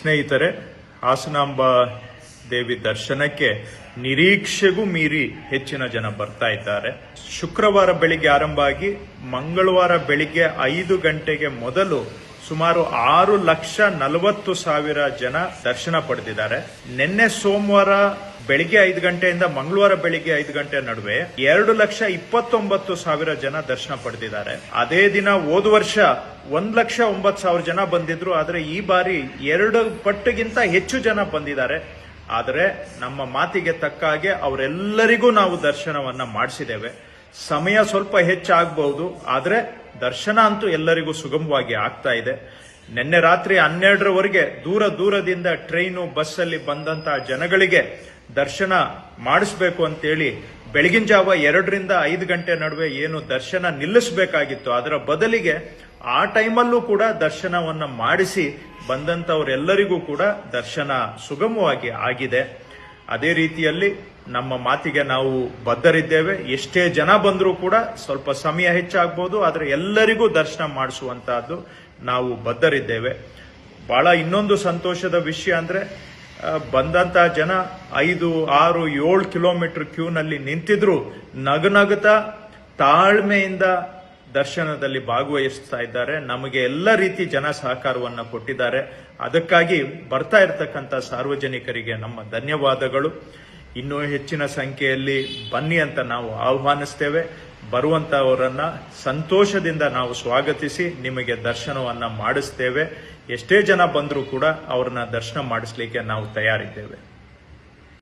ಸ್ನೇಹಿತರೆ, ಹಾಸನಾಂಬ ದೇವಿ ದರ್ಶನಕ್ಕೆ ನಿರೀಕ್ಷೆಗೂ ಮೀರಿ ಹೆಚ್ಚಿನ ಜನ ಬರ್ತಾ ಇದ್ದಾರೆ. ಶುಕ್ರವಾರ ಬೆಳಿಗ್ಗೆ ಆರಂಭ ಆಗಿ ಮಂಗಳವಾರ ಬೆಳಿಗ್ಗೆ 5 ಗಂಟೆಗೆ ಮೊದಲು ಸುಮಾರು 6,40,000 ಜನ ದರ್ಶನ ಪಡೆದಿದ್ದಾರೆ. ನಿನ್ನೆ ಸೋಮವಾರ ಬೆಳಿಗ್ಗೆ 5 ಗಂಟೆಯಿಂದ ಮಂಗಳವಾರ ಬೆಳಿಗ್ಗೆ 5 ಗಂಟೆ ನಡುವೆ 2,29,000 ಜನ ದರ್ಶನ ಪಡೆದಿದ್ದಾರೆ. ಅದೇ ದಿನ ಹೋದ ವರ್ಷ 1,09,000 ಜನ ಬಂದಿದ್ರು. ಆದರೆ ಈ ಬಾರಿ 2 ಪಟ್ಟಿಗಿಂತ ಹೆಚ್ಚು ಜನ ಬಂದಿದ್ದಾರೆ. ಆದರೆ ನಮ್ಮ ಮಾತಿಗೆ ತಕ್ಕ ಹಾಗೆ ಅವರೆಲ್ಲರಿಗೂ ನಾವು ದರ್ಶನವನ್ನ ಮಾಡಿಸಿದ್ದೇವೆ. ಸಮಯ ಸ್ವಲ್ಪ ಹೆಚ್ಚಾಗಬಹುದು, ಆದರೆ ದರ್ಶನ ಅಂತೂ ಎಲ್ಲರಿಗೂ ಸುಗಮವಾಗಿ ಆಗ್ತಾ ಇದೆ. ನಿನ್ನೆ ರಾತ್ರಿ 12ರವರೆಗೆ ದೂರದಿಂದ ಟ್ರೈನು ಬಸ್ಸಲ್ಲಿ ಬಂದಂತಹ ಜನಗಳಿಗೆ ದರ್ಶನ ಮಾಡಿಸ್ಬೇಕು ಅಂತೇಳಿ ಬೆಳಗಿನ ಜಾವ 2ರಿಂದ 5 ಗಂಟೆ ನಡುವೆ ಏನು ದರ್ಶನ ನಿಲ್ಲಿಸಬೇಕಾಗಿತ್ತು, ಅದರ ಬದಲಿಗೆ ಆ ಟೈಮಲ್ಲೂ ಕೂಡ ದರ್ಶನವನ್ನ ಮಾಡಿಸಿ ಬಂದಂತವರೆಲ್ಲರಿಗೂ ಕೂಡ ದರ್ಶನ ಸುಗಮವಾಗಿ ಆಗಿದೆ. ಅದೇ ರೀತಿಯಲ್ಲಿ ನಮ್ಮ ಮಾತಿಗೆ ನಾವು ಬದ್ಧರಿದ್ದೇವೆ. ಎಷ್ಟೇ ಜನ ಬಂದರೂ ಕೂಡ ಸ್ವಲ್ಪ ಸಮಯ ಹೆಚ್ಚಾಗಬಹುದು, ಆದರೆ ಎಲ್ಲರಿಗೂ ದರ್ಶನ ಮಾಡಿಸುವಂತಹದ್ದು ನಾವು ಬದ್ಧರಿದ್ದೇವೆ. ಬಹಳ ಇನ್ನೊಂದು ಸಂತೋಷದ ವಿಷಯ ಅಂದ್ರೆ ಬಂದಂತಹ ಜನ 5, 6, 7 ಕಿಲೋಮೀಟರ್ ಕ್ಯೂನಲ್ಲಿ ನಿಂತಿದ್ರು ನಗುತ್ತಾ ತಾಳ್ಮೆಯಿಂದ ದರ್ಶನದಲ್ಲಿ ಭಾಗವಹಿಸ್ತಾ ಇದ್ದಾರೆ. ನಮಗೆ ಎಲ್ಲ ರೀತಿ ಜನ ಸಹಕಾರವನ್ನು ಕೊಟ್ಟಿದ್ದಾರೆ. ಅದಕ್ಕಾಗಿ ಬರ್ತಾ ಇರತಕ್ಕಂಥ ಸಾರ್ವಜನಿಕರಿಗೆ ನಮ್ಮ ಧನ್ಯವಾದಗಳು. ಇನ್ನೂ ಹೆಚ್ಚಿನ ಸಂಖ್ಯೆಯಲ್ಲಿ ಬನ್ನಿ ಅಂತ ನಾವು ಆಹ್ವಾನಿಸ್ತೇವೆ. ಬರುವಂತಹವರನ್ನ ಸಂತೋಷದಿಂದ ನಾವು ಸ್ವಾಗತಿಸಿ ನಿಮಗೆ ದರ್ಶನವನ್ನ ಮಾಡಿಸ್ತೇವೆ. ಎಷ್ಟೇ ಜನ ಬಂದರೂ ಕೂಡ ಅವ್ರನ್ನ ದರ್ಶನ ಮಾಡಿಸ್ಲಿಕ್ಕೆ ನಾವು ತಯಾರಿದ್ದೇವೆ.